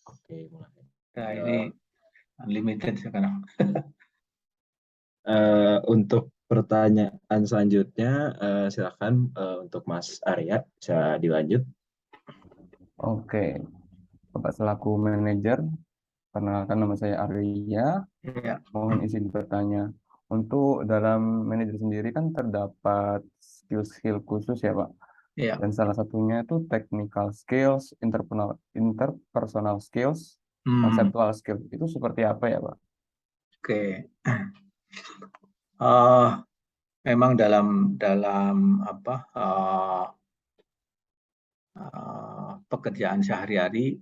Oke, mulai. Nah, ini unlimited sekarang. Untuk pertanyaan selanjutnya, silakan untuk Mas Arya bisa dilanjut. Oke, Bapak selaku manajer, perkenalkan nama saya Arya. Ya, Mohon izin bertanya. Untuk dalam manajer sendiri kan terdapat skill-skill khusus ya, Pak. ya. Dan salah satunya itu technical skills, interpersonal skills, conceptual skills. Itu seperti apa ya, Pak? Oke. Memang dalam apa pekerjaan sehari-hari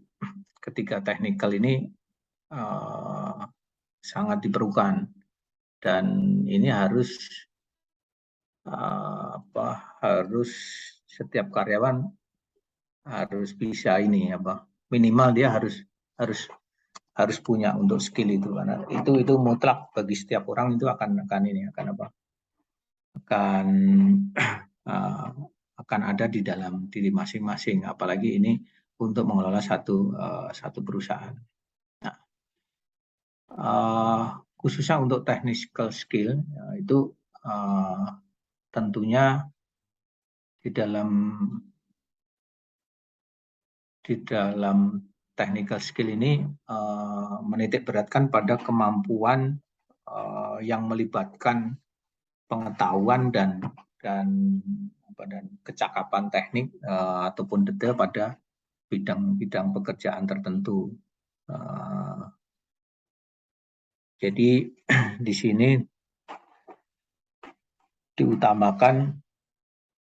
ketika teknikal ini sangat diperlukan, dan ini harus harus setiap karyawan harus bisa ini minimal dia harus harus punya untuk skill itu, karena itu mutlak bagi setiap orang, itu akan akan ada di dalam diri masing-masing, apalagi ini untuk mengelola satu perusahaan. Nah, khususnya untuk technical skill itu tentunya di dalam technical skill ini menitik beratkan pada kemampuan yang melibatkan pengetahuan dan kecakapan teknik ataupun detail pada bidang pekerjaan tertentu. Jadi di sini diutamakan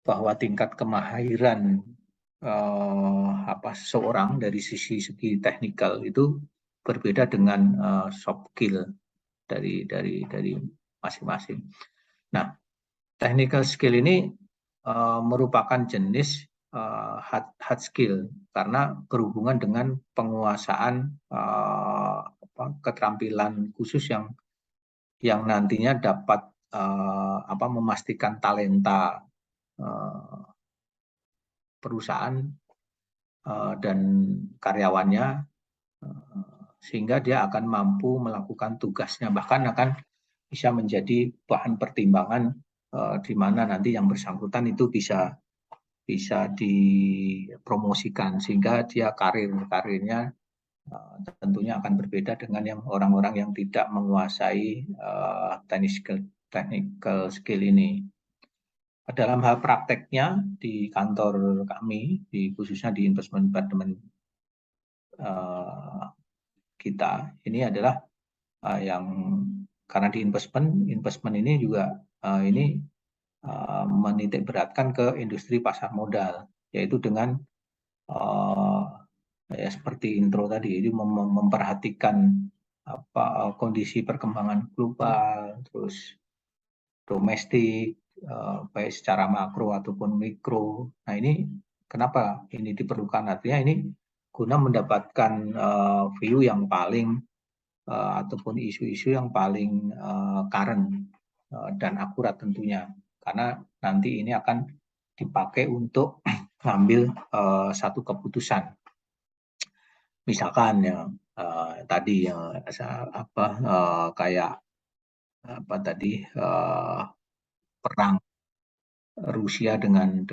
bahwa tingkat kemahiran seseorang dari segi teknikal itu berbeda dengan soft skill dari masing-masing. Nah, technical skill ini merupakan jenis hard skill karena berhubungan dengan penguasaan keterampilan khusus yang nantinya dapat memastikan talenta perusahaan dan karyawannya, sehingga dia akan mampu melakukan tugasnya, bahkan akan bisa menjadi bahan pertimbangan di mana nanti yang bersangkutan itu bisa dipromosikan, sehingga dia karirnya tentunya akan berbeda dengan yang orang-orang yang tidak menguasai technical skill ini. Dalam hal prakteknya di kantor kami, khususnya di investment department kita, ini adalah yang karena di investment ini juga ini menitik beratkan ke industri pasar modal, yaitu dengan seperti intro tadi, itu memperhatikan kondisi perkembangan global, terus domestik, baik secara makro ataupun mikro. Nah, ini kenapa ini diperlukan? Artinya ini guna mendapatkan view yang paling ataupun isu-isu yang paling current dan akurat tentunya, karena nanti ini akan dipakai untuk mengambil satu keputusan. Misalkan ya tadi kayak perang Rusia dengan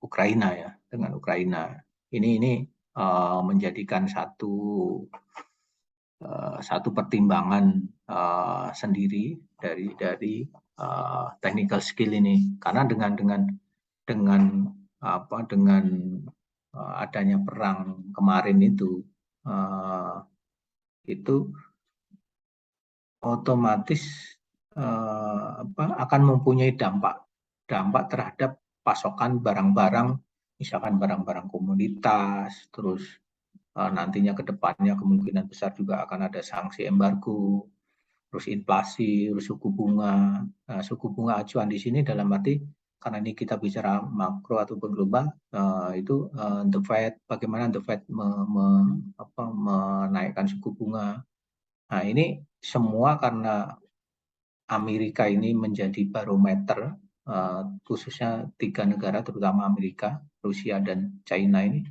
Ukraina ya, dengan Ukraina. Ini menjadikan satu pertimbangan sendiri dari technical skill ini, karena dengan adanya perang kemarin itu otomatis akan mempunyai dampak terhadap pasokan barang-barang, misalkan barang-barang komoditas, terus nantinya ke depannya kemungkinan besar juga akan ada sanksi embargo, terus inflasi, terus suku bunga. Suku bunga acuan di sini dalam arti, karena ini kita bicara makro ataupun global, itu the Fed, bagaimana the Fed menaikkan suku bunga. Nah, ini semua karena Amerika ini menjadi barometer, khususnya 3 negara terutama Amerika, Rusia dan China ini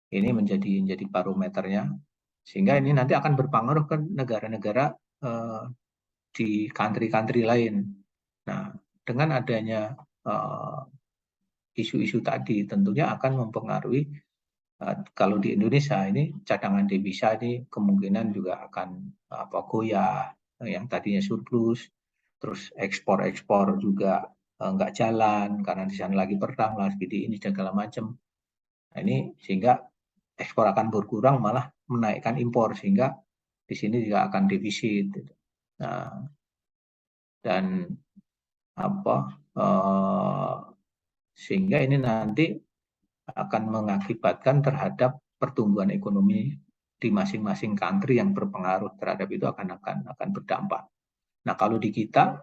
Ini menjadi barometernya, sehingga ini nanti akan berpengaruh ke negara-negara di country-country lain. Nah, dengan adanya isu-isu tadi tentunya akan mempengaruhi, kalau di Indonesia ini cadangan devisa ini kemungkinan juga akan goyah, yang tadinya surplus, terus ekspor juga nggak jalan karena di sana lagi perang, lagi ini segala macam. Nah, ini sehingga ekspor akan berkurang, malah menaikkan impor, sehingga di sini juga akan defisit. Nah, dan sehingga ini nanti akan mengakibatkan terhadap pertumbuhan ekonomi di masing-masing country yang berpengaruh terhadap itu akan berdampak. Nah, kalau di kita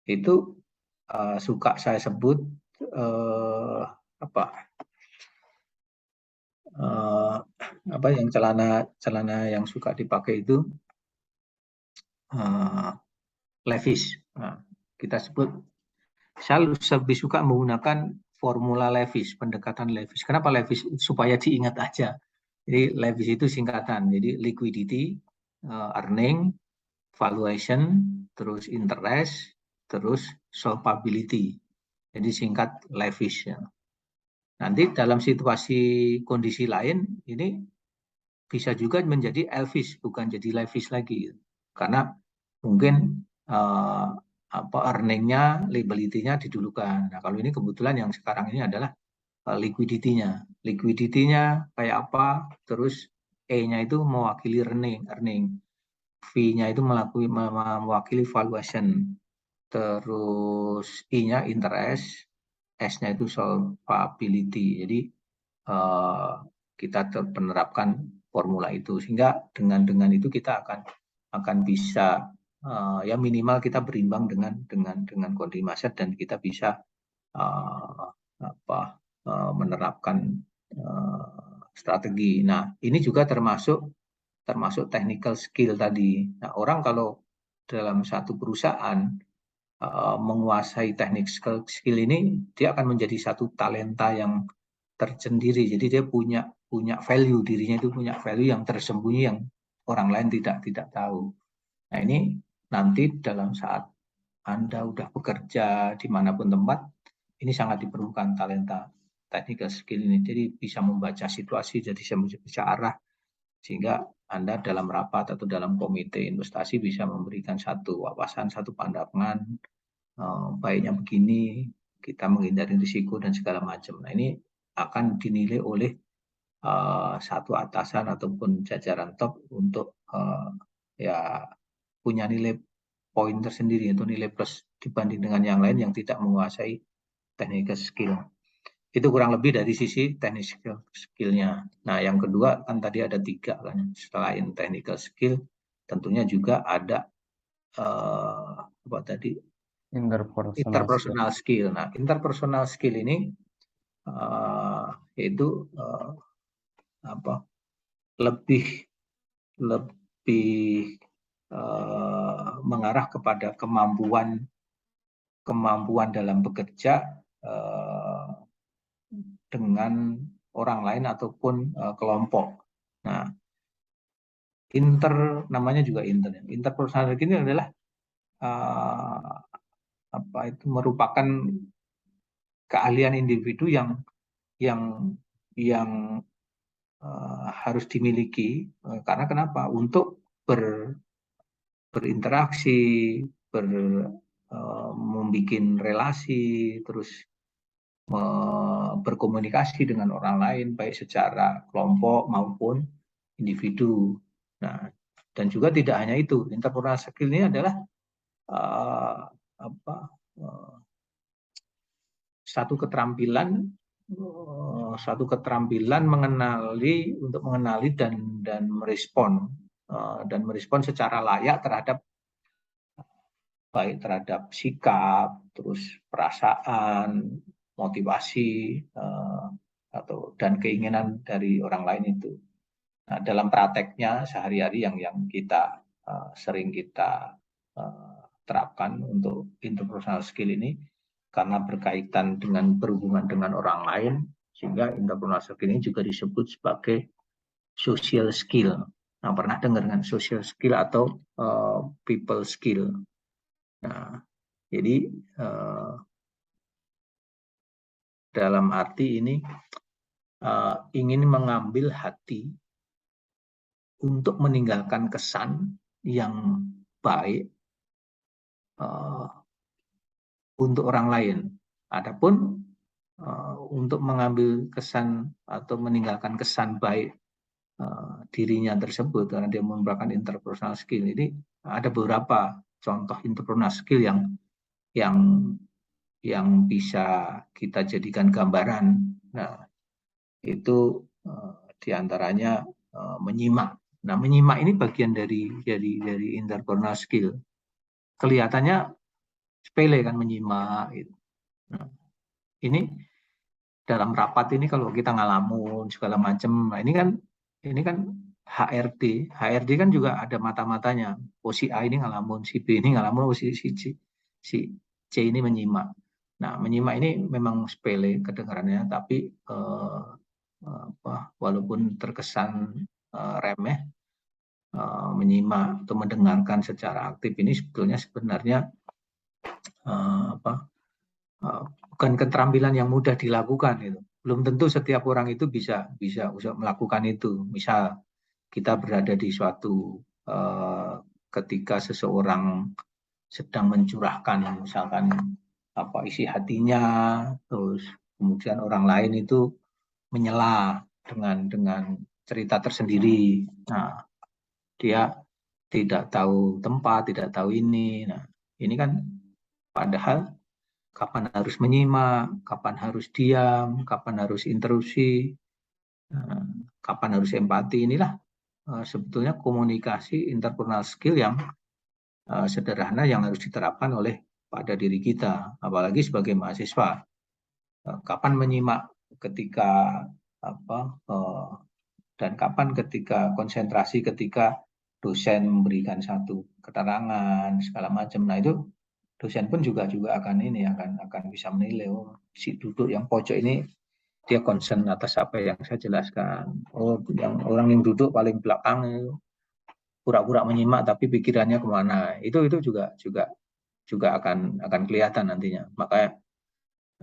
itu suka saya sebut yang celana yang suka dipakai itu Levi's. Nah, kita sebut, saya lebih suka menggunakan formula Levi's, pendekatan Levi's. Kenapa Levi's? Supaya diingat aja. Jadi Levi's itu singkatan, jadi liquidity, earning, valuation, terus interest, terus solvability. Jadi singkat Levi's ya. Nanti dalam situasi kondisi lain ini bisa juga menjadi Elvis, bukan jadi Levi's lagi, karena mungkin earning-nya, liability-nya didulukan. Nah, kalau ini kebetulan yang sekarang ini adalah liquidity-nya. Liquidity-nya kayak apa? Terus E-nya itu mewakili earning. V-nya itu mewakili valuation. Terus I-nya interest, S-nya itu solvability. Jadi kita menerapkan formula itu, sehingga dengan itu kita akan bisa ya minimal kita berimbang dengan kondisi market, dan kita bisa menerapkan strategi. Nah, ini juga termasuk technical skill tadi. Nah, orang kalau dalam satu perusahaan menguasai teknik skill ini, dia akan menjadi satu talenta yang tersendiri. Jadi dia punya value, dirinya itu punya value yang tersembunyi yang orang lain tidak tahu. Nah, ini nanti dalam saat Anda udah bekerja dimanapun tempat, ini sangat diperlukan talenta technical skill ini. Jadi bisa membaca situasi, jadi bisa arah, sehingga Anda dalam rapat atau dalam komite investasi bisa memberikan satu wawasan, satu pandangan, baiknya begini, kita menghindari risiko dan segala macam. Nah, ini akan dinilai oleh satu atasan ataupun jajaran top untuk ya punya nilai poin tersendiri atau nilai plus dibanding dengan yang lain yang tidak menguasai technical skill. Itu kurang lebih dari sisi technical skill-nya. Nah, yang kedua kan tadi ada 3 kan, selain technical skill tentunya juga ada interpersonal skill. Nah, interpersonal skill ini itu lebih mengarah kepada kemampuan dalam bekerja dengan orang lain ataupun kelompok. Nah, namanya juga interpersonal ini adalah merupakan keahlian individu yang harus dimiliki, karena kenapa? Untuk berinteraksi, membuat relasi, terus berkomunikasi dengan orang lain, baik secara kelompok maupun individu. Nah, dan juga tidak hanya itu, interpersonal skill ini adalah satu keterampilan untuk mengenali dan merespon secara layak terhadap sikap, terus perasaan, motivasi dan keinginan dari orang lain itu. Nah, dalam prakteknya sehari-hari yang kita sering kita terapkan untuk interpersonal skill ini, karena berkaitan dengan berhubungan dengan orang lain, Sehingga interpersonal skill ini juga disebut sebagai social skill. Nah, pernah dengar kan social skill atau people skill. Nah, jadi dalam arti ini ingin mengambil hati untuk meninggalkan kesan yang baik untuk orang lain. Adapun untuk mengambil kesan atau meninggalkan kesan baik dirinya tersebut karena dia merupakan interpersonal skill, ini ada beberapa contoh interpersonal skill yang bisa kita jadikan gambaran. Nah, itu diantaranya menyimak. Nah, menyimak ini bagian dari interpersonal skill. Kelihatannya sepele kan menyimak. Gitu. Nah, ini dalam rapat ini kalau kita ngalamun segala macam, nah ini kan HRD kan juga ada mata-matanya. Oh, si A ini ngalamun, si B ini ngalamun, oh, si C ini menyimak. Nah, menyimak ini memang sepele kedengarannya, tapi walaupun terkesan remeh, menyimak atau mendengarkan secara aktif ini sebenarnya bukan keterampilan yang mudah dilakukan itu. Belum tentu setiap orang itu bisa melakukan itu. Misal kita berada di suatu ketika seseorang sedang mencurahkan misalkan isi hatinya, terus kemudian orang lain itu menyela dengan cerita tersendiri. Nah, dia tidak tahu tempat, tidak tahu ini. Nah, ini kan padahal kapan harus menyimak, kapan harus diam, kapan harus interupsi, kapan harus empati. Inilah sebetulnya komunikasi interpersonal skill yang sederhana yang harus diterapkan oleh pada diri kita, apalagi sebagai mahasiswa. Kapan menyimak ketika dan kapan ketika konsentrasi ketika dosen memberikan satu keterangan segala macam. Nah, itu dosen pun juga akan bisa menilai, oh, si duduk yang pojok ini dia concern atas apa yang saya jelaskan. Oh, yang orang yang duduk paling belakang pura-pura menyimak tapi pikirannya kemana. Itu juga akan kelihatan nantinya. Makanya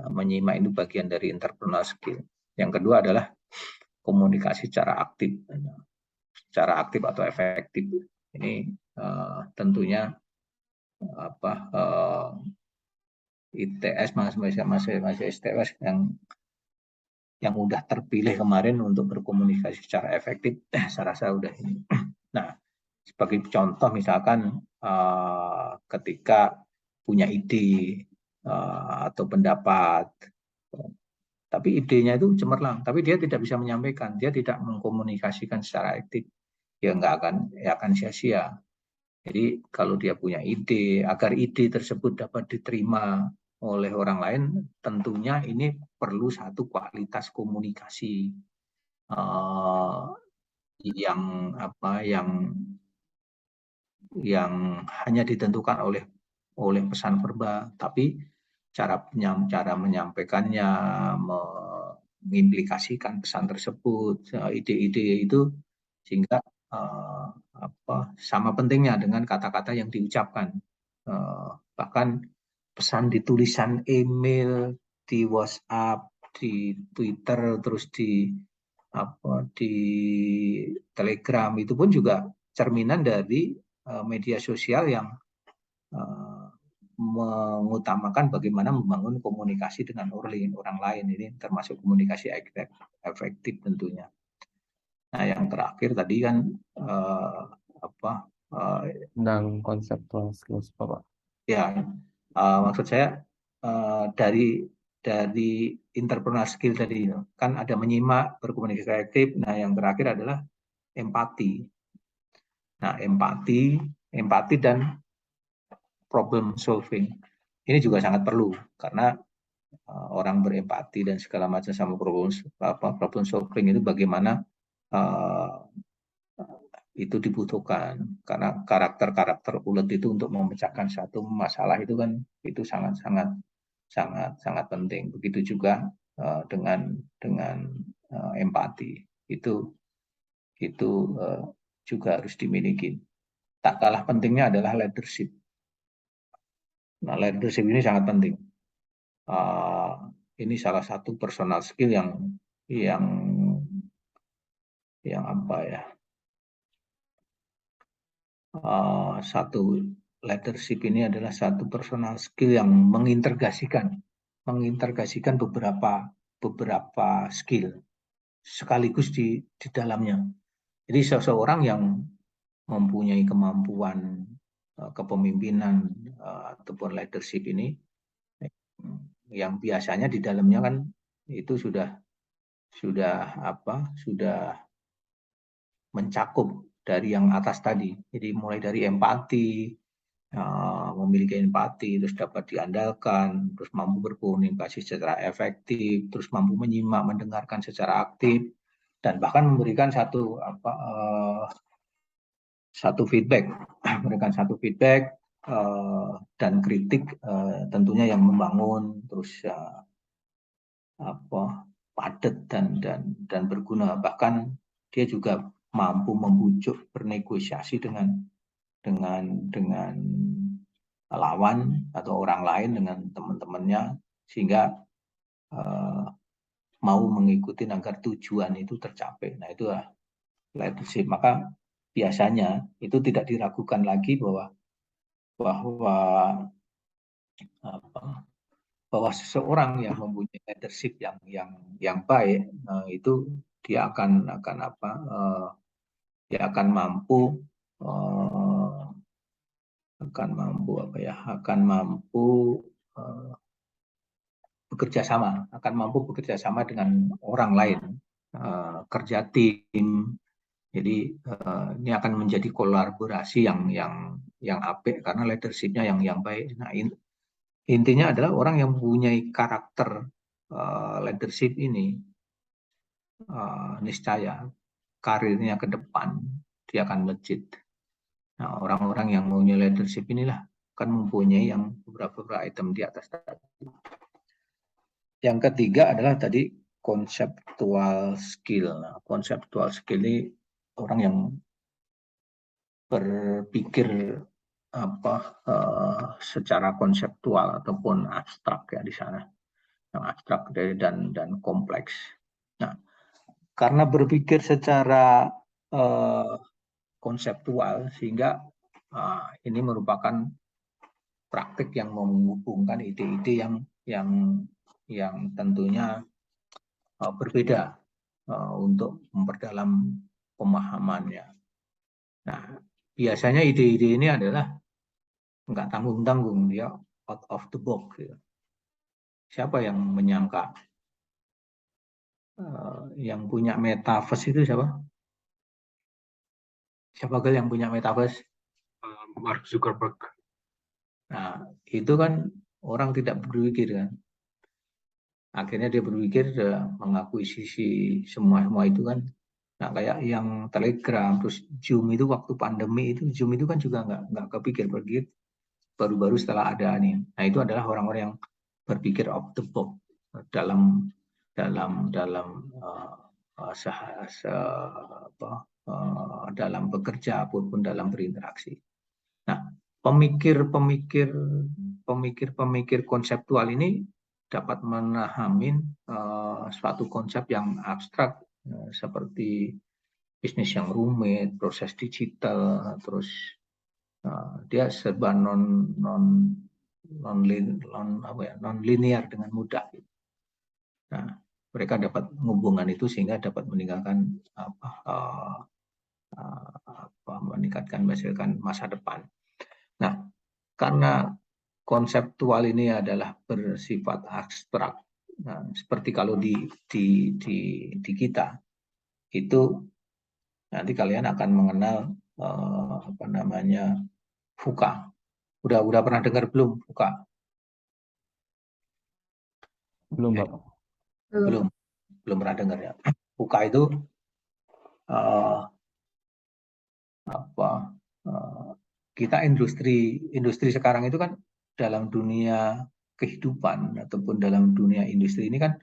menyimak itu bagian dari interpersonal skill. Yang kedua adalah komunikasi secara aktif atau efektif. Ini tentunya ITS masih STS yang udah terpilih kemarin untuk berkomunikasi secara efektif, saya rasa udah ini. Nah, sebagai contoh misalkan ketika punya ide atau pendapat, tapi idenya itu cemerlang, tapi dia tidak bisa menyampaikan, dia tidak mengkomunikasikan secara aktif, ya akan sia-sia. Jadi kalau dia punya ide, agar ide tersebut dapat diterima oleh orang lain, tentunya ini perlu satu kualitas komunikasi yang hanya ditentukan oleh pesan verbal, tapi cara menyampaikannya, mengimplikasikan pesan tersebut, ide-ide itu sehingga sama pentingnya dengan kata-kata yang diucapkan. Bahkan pesan di tulisan email, di WhatsApp, di Twitter, terus di Telegram itu pun juga cerminan dari media sosial yang mengutamakan bagaimana membangun komunikasi dengan orang lain. Ini termasuk komunikasi efektif tentunya. Nah, yang terakhir tadi kan tentang conceptual skills, Bapak. Ya, maksud saya dari interpersonal skill tadi kan ada menyimak, berkomunikasi efektif. Nah, yang terakhir adalah empati. Nah, empati dan problem solving ini juga sangat perlu karena orang berempati dan segala macam sama problem solving itu bagaimana itu dibutuhkan karena karakter ulet itu untuk memecahkan satu masalah itu kan itu sangat penting. Begitu juga dengan empati. Itu juga harus dimiliki. Tak kalah pentingnya adalah leadership. Nah, leadership ini sangat penting. Ini salah satu personal skill yang apa ya? Satu leadership ini adalah satu personal skill yang mengintegrasikan beberapa skill sekaligus di dalamnya. Jadi seseorang yang mempunyai kemampuan kepemimpinan ataupun leadership ini, yang biasanya di dalamnya kan itu sudah mencakup dari yang atas tadi. Jadi mulai dari empati, memiliki empati, terus dapat diandalkan, terus mampu berkomunikasi secara efektif, terus mampu menyimak, mendengarkan secara aktif, dan bahkan memberikan satu feedback, memberikan satu feedback dan kritik tentunya yang membangun, terus padat dan berguna. Bahkan dia juga mampu membujuk, bernegosiasi dengan lawan atau orang lain, dengan teman-temannya, sehingga mau mengikuti agar tujuan itu tercapai. Nah, itu leadership. Maka biasanya itu tidak diragukan lagi bahwa seseorang yang mempunyai leadership yang baik, itu dia akan mampu bekerja sama dengan orang lain, kerja tim. Jadi ini akan menjadi kolaborasi yang apik karena leadershipnya yang baik. Nah, intinya adalah orang yang mempunyai karakter leadership ini, niscaya karirnya ke depan dia akan legit. Nah, orang-orang yang mempunyai leadership inilah akan mempunyai yang beberapa item di atas tadi. Yang ketiga adalah tadi conceptual skill. Nah, conceptual skill ini orang yang berpikir secara konseptual ataupun abstrak ya di sana, yang abstrak dan kompleks. Nah, karena berpikir secara konseptual, sehingga ini merupakan praktik yang menghubungkan ide-ide yang tentunya berbeda untuk memperdalam pemahamannya. Nah, biasanya ide-ide ini adalah nggak tanggung-tanggung, dia out of the box. Gitu. Siapa yang menyangka yang punya metaverse itu siapa? Siapa yang punya metaverse? Mark Zuckerberg. Nah, itu kan orang tidak berpikir kan. Akhirnya dia berpikir mengakuisisi semua itu kan. Nah, kayak yang Telegram, terus Zoom itu waktu pandemi itu, Zoom itu kan juga nggak kepikir begitu. Baru-baru setelah ada nih. Nah, itu adalah orang-orang yang berpikir out the box dalam dalam bekerja ataupun dalam berinteraksi. Nah, pemikir konseptual ini dapat memahami suatu konsep yang abstrak seperti bisnis yang rumit, proses digital, terus dia serba non linear dengan mudah. Nah, mereka dapat menghubungkan itu sehingga dapat meninggalkan menghasilkan masa depan. Nah, karena konseptual ini adalah bersifat abstrak, nah, seperti kalau di kita itu nanti kalian akan mengenal VUCA. Udah pernah dengar belum VUCA? Belum, Bapak. Belum pernah dengar ya. VUCA itu kita industri sekarang itu kan dalam dunia kehidupan ataupun dalam dunia industri ini kan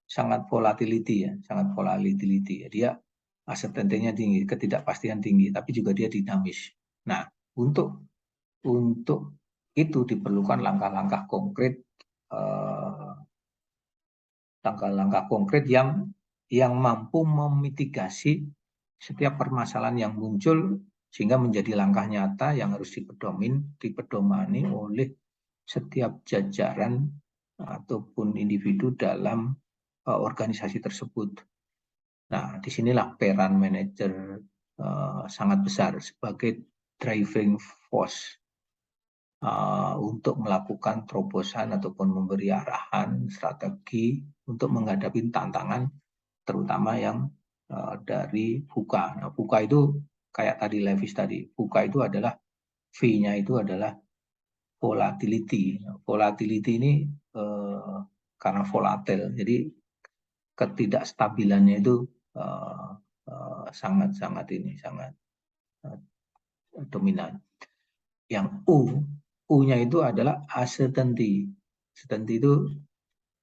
sangat volatility ya, sangat volatility. Dia uncertainty-nya tinggi, ketidakpastian tinggi, tapi juga dia dinamis. Nah, untuk itu diperlukan langkah-langkah konkret, langkah-langkah konkret yang mampu memitigasi setiap permasalahan yang muncul sehingga menjadi langkah nyata yang harus dipedomani oleh setiap jajaran ataupun individu dalam organisasi tersebut. Nah, disinilah peran manajer sangat besar sebagai driving force untuk melakukan terobosan ataupun memberi arahan strategi untuk menghadapi tantangan terutama yang dari VUCA. Nah, VUCA itu kayak tadi Levis tadi, VUCA itu adalah V-nya itu adalah volatility. Volatility ini karena volatil, jadi ketidakstabilannya itu sangat dominan. Yang U-nya itu adalah uncertainty. Uncertainty itu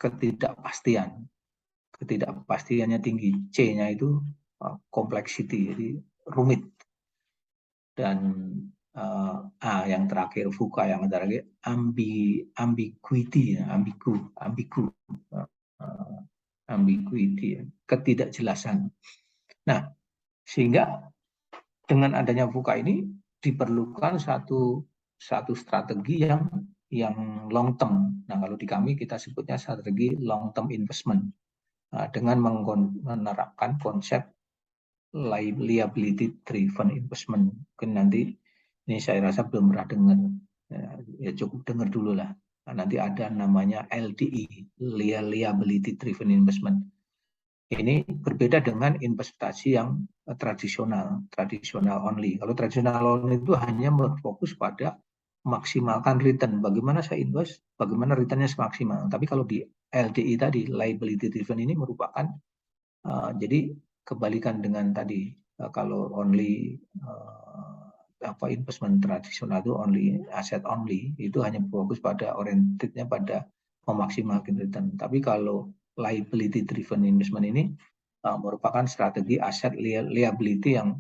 ketidakpastian. Ketidakpastiannya tinggi. C-nya itu complexity, jadi rumit. Dan A yang terakhir VUCA yang terakhir ambiguity, ambiguity, ketidakjelasan. Nah, sehingga dengan adanya VUCA ini diperlukan satu strategi yang long term. Nah, kalau di kami kita sebutnya strategi long term investment dengan menerapkan konsep liability driven investment. Mungkin nanti ini saya rasa belum pernah dengar, ya cukup dengar dulu lah. Nah, nanti ada namanya LDI, liability driven investment. Ini berbeda dengan investasi yang tradisional only. Kalau tradisional only itu hanya berfokus pada maksimalkan return. Bagaimana saya invest, bagaimana returnnya semaksimal. Tapi kalau di LDI tadi, liability driven ini merupakan jadi kebalikan dengan tadi. Kalau only investment tradisional itu only asset only, itu hanya fokus pada orientednya pada memaksimalkan return. Tapi kalau liability driven investment ini merupakan strategi aset liability yang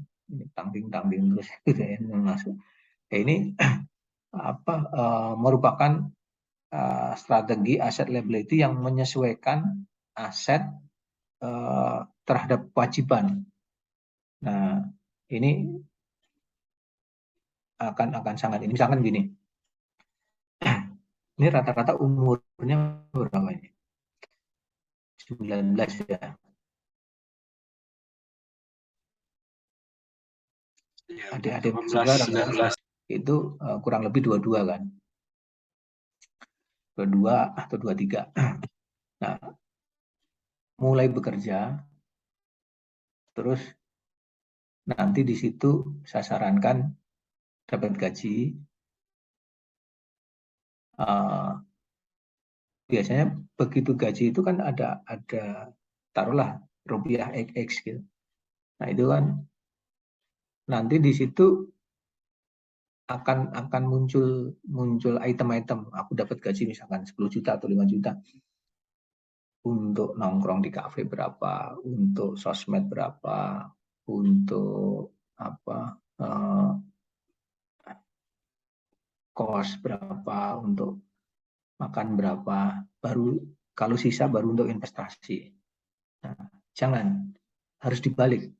tanggung terus gitu ya, masuk. Ini merupakan strategi aset liability yang menyesuaikan aset terhadap kewajiban. Nah, ini akan sangat ini. Misalkan gini, ini rata-rata umurnya berapa ini? 19 ya. Adik-adik sekarang itu kurang lebih 22 kan? 22 atau 23. Nah, mulai bekerja, terus nanti di situ saya sarankan dapat gaji. Biasanya begitu gaji itu kan ada taruhlah rupiah XX gitu. Nah, itu kan nanti di situ akan muncul item-item. Aku dapat gaji misalkan 10 juta atau 5 juta. Untuk nongkrong di kafe berapa, untuk sosmed berapa, untuk kos berapa, untuk makan berapa, baru kalau sisa baru untuk investasi. Nah, jangan, harus dibalik.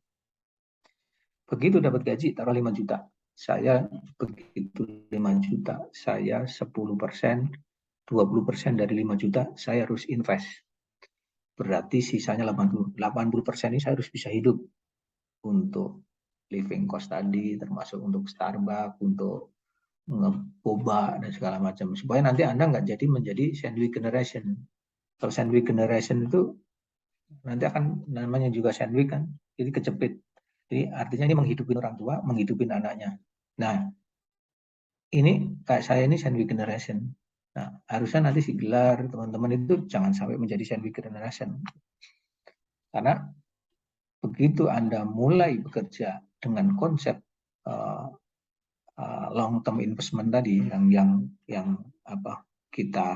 Begitu dapat gaji, taruh 5 juta. Saya begitu 5 juta, saya 10%, 20% dari 5 juta, saya harus invest. Berarti sisanya 80% ini saya harus bisa hidup untuk living cost tadi, termasuk untuk Starbucks, untuk ngeboba dan segala macam. Supaya nanti Anda nggak menjadi sandwich generation. Kalau sandwich generation itu nanti akan namanya juga sandwich kan, jadi kejepit. Jadi artinya ini menghidupin orang tua, menghidupin anaknya. Nah, ini kayak saya ini sandwich generation. Nah, harusnya nanti si gelar teman-teman itu jangan sampai menjadi sandwich generation. Karena begitu Anda mulai bekerja dengan konsep long term investment tadi yang kita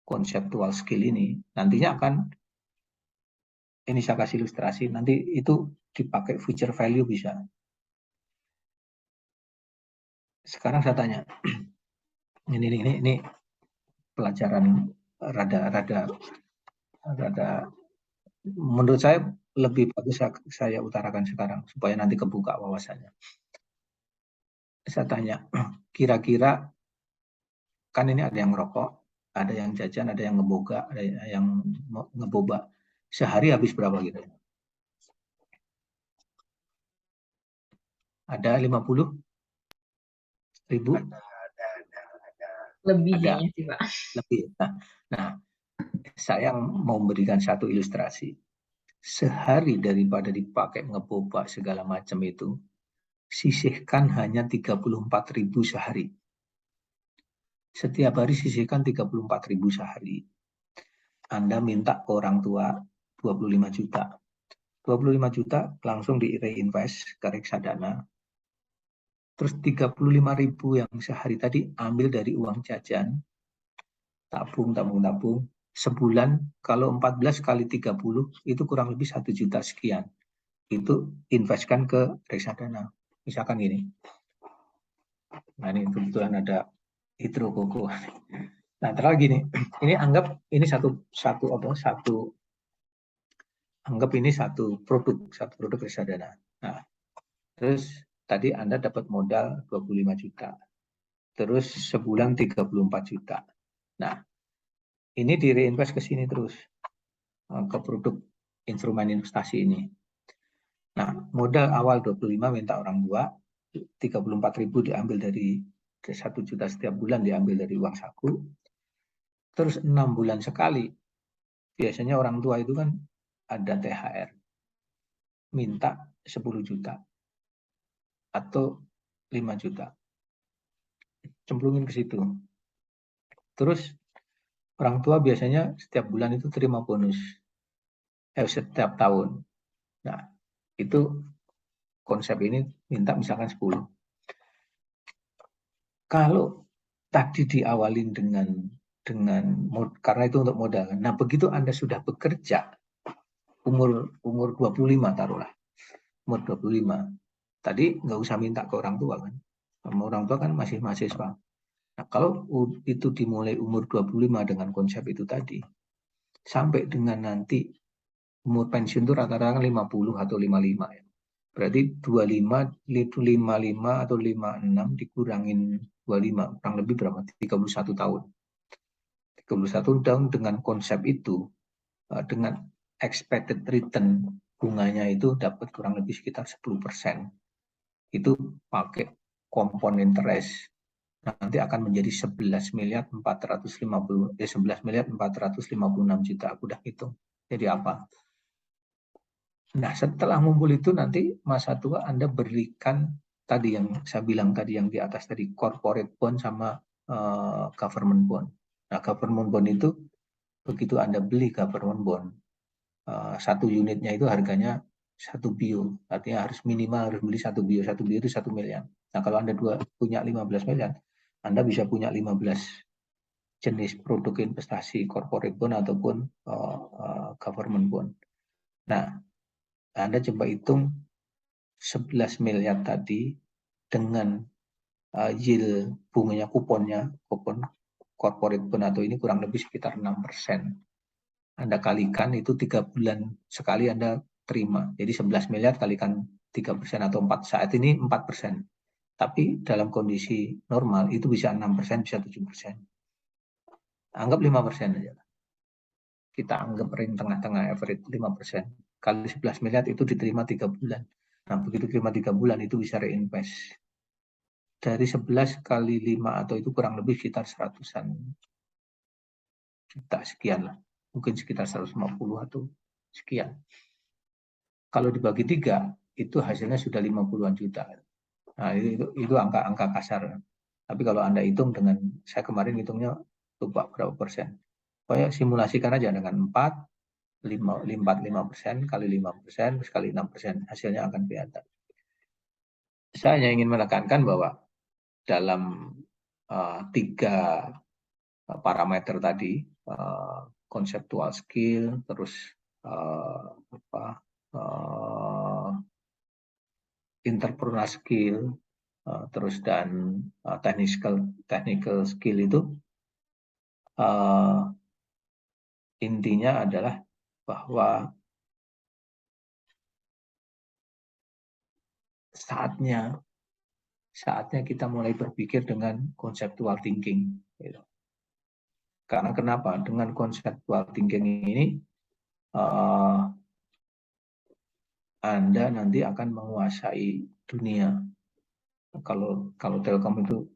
konseptual skill ini nantinya akan Ini saya kasih ilustrasi, nanti itu dipakai future value bisa. Sekarang saya tanya, ini pelajaran rada menurut saya lebih bagus saya utarakan sekarang supaya nanti kebuka wawasannya. Saya tanya, kira-kira kan ini ada yang ngerokok, ada yang jajan, ada yang ngeboga, ada yang ngeboba. Sehari habis berapa gitu? Ada 50.000? Lebih Ada. kayaknya sih, Pak. Lebih. Nah, saya mau memberikan satu ilustrasi. Sehari daripada dipakai ngeboba segala macam itu, sisihkan hanya 34.000 sehari. Setiap hari sisihkan 34.000 sehari. Anda minta ke orang tua 25 juta. 25 juta langsung di reinvest ke reksadana. Terus 35.000 yang sehari tadi ambil dari uang jajan. Tabung. Sebulan kalau 14 kali 30 itu kurang lebih 1 juta sekian. Itu investkan ke reksadana. Misalkan gini. Nah, ini kebetulan ada hidrokoko. Nah, terus gini, ini anggap ini anggap ini satu produk reksadana. Nah, terus tadi Anda dapat modal 25 juta. Terus sebulan 34 juta. Nah, ini di reinvest ke sini terus ke produk instrumen investasi ini. Nah, modal awal 25 minta orang tua, 34.000 diambil dari 1 juta setiap bulan diambil dari uang saku. Terus 6 bulan sekali, biasanya orang tua itu kan ada THR, minta 10 juta atau 5 juta. Cemplungin ke situ. Terus orang tua biasanya setiap bulan itu terima bonus. Setiap tahun. Nah, itu konsep ini minta misalkan 10. Kalau tadi diawalin dengan karena itu untuk modal. Nah, begitu Anda sudah bekerja umur 25 taruhlah. Umur 25. Tadi nggak usah minta ke orang tua kan. Orang tua kan masih mahasiswa. Nah, kalau itu dimulai umur 25 dengan konsep itu tadi, sampai dengan nanti umur pensiun itu rata-rata 50 atau 55 ya. Berarti 25, 55 atau 56 dikurangin 25, kurang lebih berapa? 31 tahun. 31 tahun dengan konsep itu, dengan expected return bunganya itu dapat kurang lebih sekitar 10%. Itu pakai compound interest. Nanti akan menjadi 11.456 juta. Aku udah hitung. Jadi apa? Nah, setelah ngumpul itu nanti masa tua Anda berikan tadi yang saya bilang tadi yang di atas tadi, corporate bond sama government bond. Nah, government bond itu begitu Anda beli government bond, satu unitnya itu harganya 1 bio, artinya harus beli 1 bio. 1 bio itu 1 miliar. Nah, kalau Anda punya 15 miliar, Anda bisa punya 15 jenis produk investasi corporate bond ataupun government bond. Nah, Anda coba hitung 11 miliar tadi dengan yield bunganya kupon corporate bond atau ini kurang lebih sekitar 6%. Anda kalikan itu 3 bulan sekali Anda terima. Jadi 11 miliar kalikan 3% atau 4. Saat ini 4%. Tapi dalam kondisi normal itu bisa 6%, bisa 7%. Anggap 5% aja. Kita anggap ring tengah-tengah average 5%. Kali 11 miliar itu diterima 3 bulan. Nah, begitu terima 3 bulan itu bisa reinvest. Dari 11 kali 5 atau itu kurang lebih sekitar 100-an juta sekian lah. Mungkin sekitar 150 atau sekian. Kalau dibagi 3, itu hasilnya sudah 50-an juta. Nah, itu angka kasar. Tapi kalau Anda hitung dengan, saya kemarin hitungnya lupa berapa persen. Pokoknya simulasikan aja dengan 5% kali 5% kali 6%, hasilnya akan kelihatan. Saya hanya ingin menekankan bahwa dalam 3 parameter tadi, conceptual skill, terus entrepreneurial skill, terus dan technical skill itu intinya adalah bahwa saatnya kita mulai berpikir dengan conceptual thinking. Gitu. Karena kenapa? Dengan conceptual thinking ini Anda nanti akan menguasai dunia. Kalau Telkom itu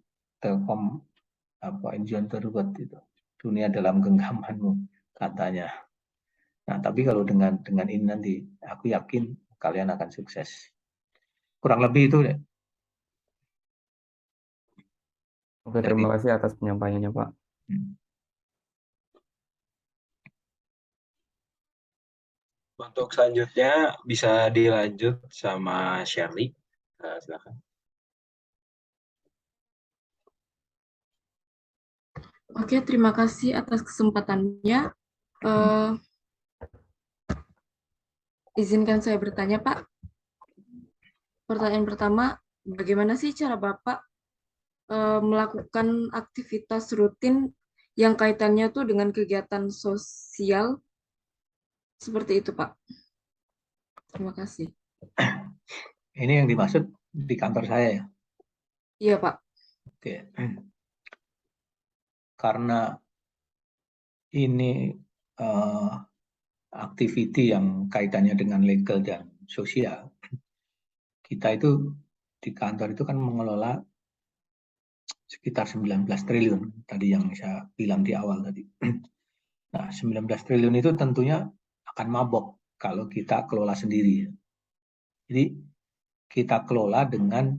Enjoy the World itu, dunia dalam genggamanmu katanya. Nah, tapi kalau dengan ini nanti, aku yakin kalian akan sukses. Kurang lebih itu deh. Oke, terima kasih atas penyampaiannya, Pak. Untuk selanjutnya bisa dilanjut sama Shirley. Silakan. Oke, terima kasih atas kesempatannya. Izinkan saya bertanya, Pak. Pertanyaan pertama, bagaimana sih cara Bapak melakukan aktivitas rutin yang kaitannya tuh dengan kegiatan sosial seperti itu, Pak? Terima kasih. Ini yang dimaksud di kantor saya ya? Iya, Pak. Oke. Karena ini activity yang kaitannya dengan legal dan sosial, kita itu di kantor itu kan mengelola sekitar 19 triliun tadi yang saya bilang di awal tadi. Nah, 19 triliun itu tentunya akan mabok kalau kita kelola sendiri. Jadi kita kelola dengan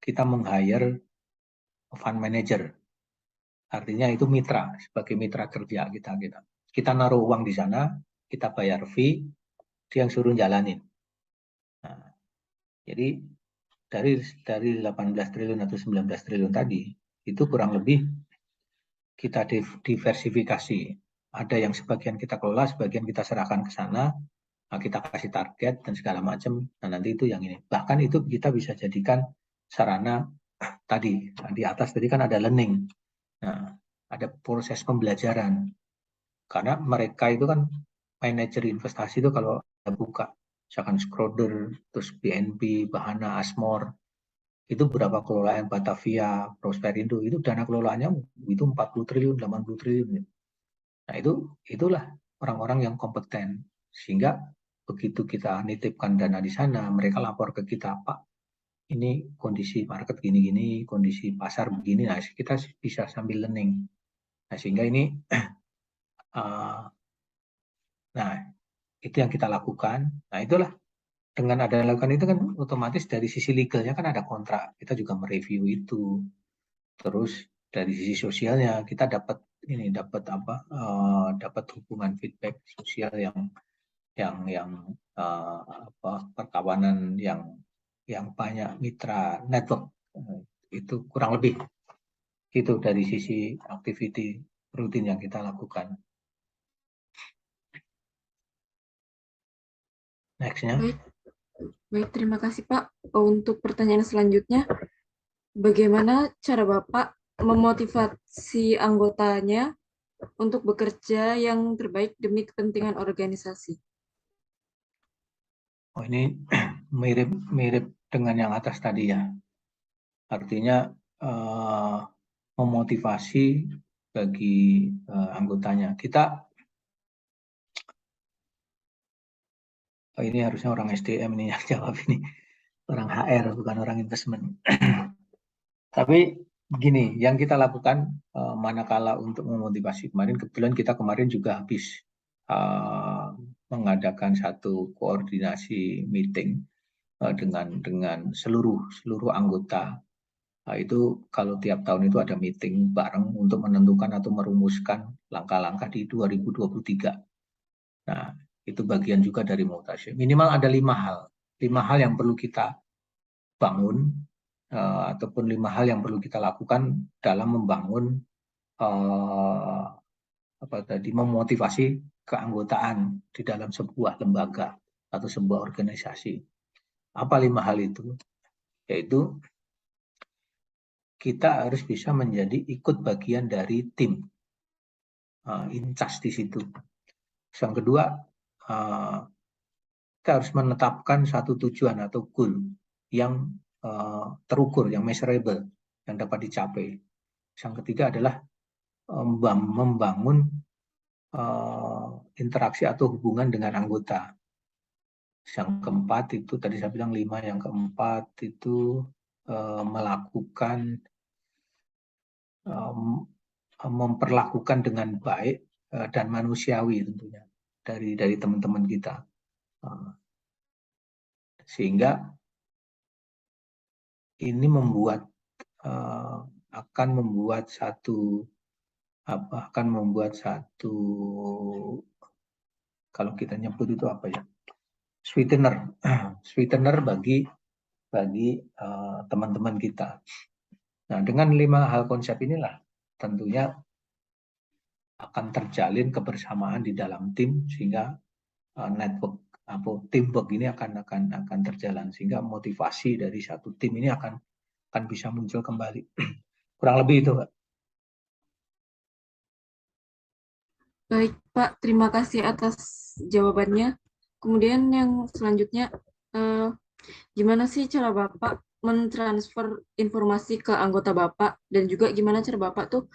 kita meng-hire fund manager. Artinya itu mitra, sebagai mitra kerja kita. Kita naruh uang di sana, kita bayar fee, dia yang suruh jalanin. Nah, jadi dari 18 triliun atau 19 triliun tadi, itu kurang lebih kita diversifikasi. Ada yang sebagian kita kelola, sebagian kita serahkan ke sana, kita kasih target dan segala macam. Nah, nanti itu yang ini. Bahkan itu kita bisa jadikan sarana tadi di atas tadi kan ada learning. Nah, ada proses pembelajaran. Karena mereka itu kan manajer investasi itu kalau buka misalkan Schroder, terus BNP, Bahana, Asmore, itu berapa kelolaan Batavia, Prosperindo, itu dana kelolaannya itu 40 triliun, 80 triliun. Nah, itulah orang-orang yang kompeten. Sehingga begitu kita nitipkan dana di sana, mereka lapor ke kita, Pak, ini kondisi market gini-gini, kondisi pasar begini, nah kita bisa sambil learning. Nah, sehingga ini, nah itu yang kita lakukan. Nah, itulah dengan ada lakukan itu kan otomatis dari sisi legalnya kan ada kontrak, kita juga mereview itu. Terus dari sisi sosialnya kita dapat dapat hubungan feedback sosial yang perkawanan yang banyak mitra network, itu kurang lebih itu dari sisi activity rutin yang kita lakukan. Next-nya. Baik, terima kasih Pak. Untuk pertanyaan selanjutnya, bagaimana cara Bapak memotivasi anggotanya untuk bekerja yang terbaik demi kepentingan organisasi? Oh, ini mirip dengan yang atas tadi ya. Artinya memotivasi bagi anggotanya. Ini harusnya orang SDM ini yang jawab ini. Orang HR, bukan orang investment. Tapi begini, yang kita lakukan manakala untuk memotivasi kebetulan kita kemarin juga habis mengadakan satu koordinasi meeting dengan seluruh anggota. Nah, itu kalau tiap tahun itu ada meeting bareng untuk menentukan atau merumuskan langkah-langkah di 2023. Nah, itu bagian juga dari motivasi. Minimal ada 5 hal. 5 hal yang perlu kita bangun ataupun 5 hal yang perlu kita lakukan dalam membangun memotivasi keanggotaan di dalam sebuah lembaga atau sebuah organisasi. Apa 5 hal itu? Yaitu kita harus bisa menjadi ikut bagian dari tim, incas di situ. Yang kedua, kita harus menetapkan satu tujuan atau goal yang terukur, yang measurable, yang dapat dicapai. Yang ketiga adalah membangun interaksi atau hubungan dengan anggota. Yang keempat itu tadi saya bilang 5, yang keempat itu melakukan memperlakukan dengan baik dan manusiawi tentunya dari teman-teman kita, sehingga ini akan membuat satu kalau kita nyebut itu apa ya, sweetener bagi teman-teman kita. Nah, dengan 5 hal konsep inilah tentunya akan terjalin kebersamaan di dalam tim, sehingga network atau teamwork ini akan terjalan, sehingga motivasi dari satu tim ini akan bisa muncul kembali. Kurang lebih itu, Pak. Baik, Pak. Terima kasih atas jawabannya. Kemudian yang selanjutnya, gimana sih cara Bapak mentransfer informasi ke anggota Bapak, dan juga gimana cara Bapak tuh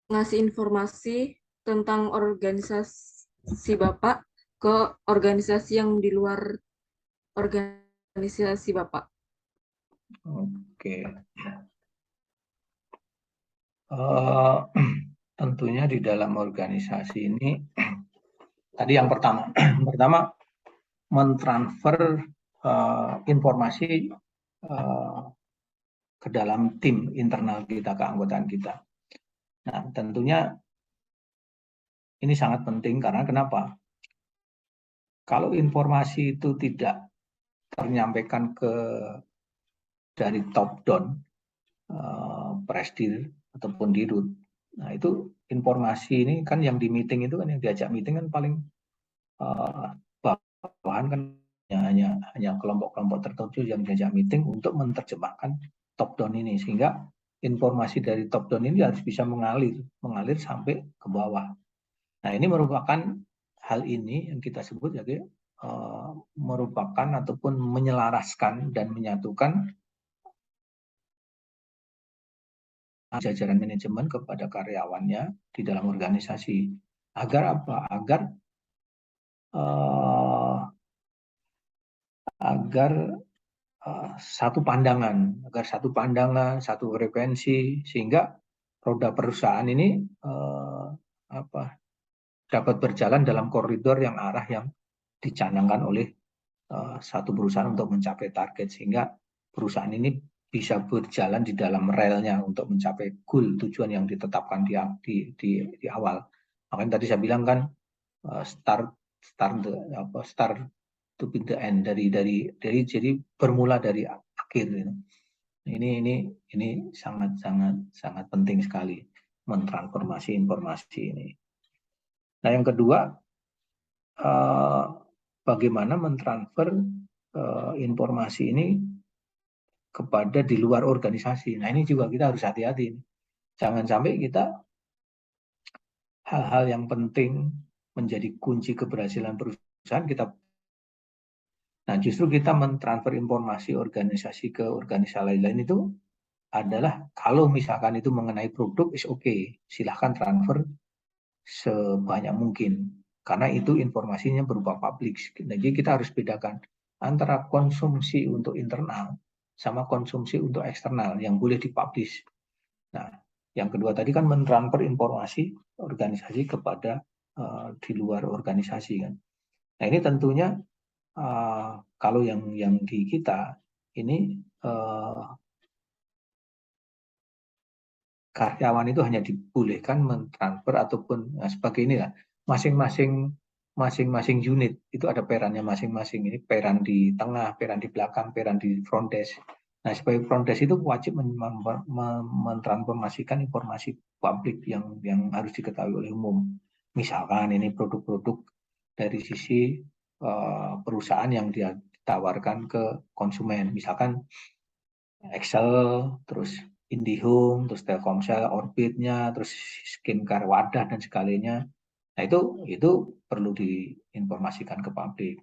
ngasih informasi tentang organisasi Bapak ke organisasi yang di luar organisasi Bapak? Oke. Tentunya di dalam organisasi ini, tadi yang pertama mentransfer informasi ke dalam tim internal kita, keanggotaan kita. Nah, tentunya ini sangat penting karena kenapa? Kalau informasi itu tidak ternyampaikan dari top down, presdir ataupun dirut. Nah, itu informasi ini kan yang di meeting itu kan, yang diajak meeting kan paling bawahan kan hanya kelompok-kelompok tertentu yang diajak meeting untuk menerjemahkan top down ini, sehingga informasi dari top down ini harus bisa mengalir sampai ke bawah. Nah, ini merupakan hal ini yang kita sebut jadi merupakan ataupun menyelaraskan dan menyatukan jajaran manajemen kepada karyawannya di dalam organisasi. Agar apa? Agar satu pandangan, satu frekuensi, sehingga roda perusahaan ini dapat berjalan dalam koridor arah yang dicanangkan oleh satu perusahaan untuk mencapai target, sehingga perusahaan ini bisa berjalan di dalam relnya untuk mencapai goal, tujuan yang ditetapkan di awal. Makanya tadi saya bilang kan, start to be the end, jadi bermula dari akhir. Ini sangat penting sekali mentransformasi informasi ini. Nah, yang kedua, bagaimana mentransfer informasi ini kepada di luar organisasi. Nah, ini juga kita harus hati-hati. Jangan sampai kita hal-hal yang penting menjadi kunci keberhasilan perusahaan Nah, justru kita mentransfer informasi organisasi ke organisasi lain itu adalah, kalau misalkan itu mengenai produk, is okay, silahkan transfer sebanyak mungkin, karena itu informasinya berupa publik. Jadi kita harus bedakan antara konsumsi untuk internal sama konsumsi untuk eksternal yang boleh dipublish. Nah, yang kedua tadi kan mentransfer informasi organisasi kepada di luar organisasi kan. Nah, ini tentunya kalau yang di kita ini karyawan itu hanya dibolehkan mentransfer ataupun sebagai inilah, masing-masing unit itu ada perannya masing-masing. Ini peran di tengah, peran di belakang, peran di front desk. Nah, sebagai front desk itu wajib mentransformasikan informasi publik yang harus diketahui oleh umum. Misalkan ini produk-produk dari sisi perusahaan yang dia ditawarkan ke konsumen, misalkan Excel, terus IndiHome, terus Telkomsel, Orbitnya, terus skincare Wadah dan sebagainya. Nah itu perlu diinformasikan ke publik.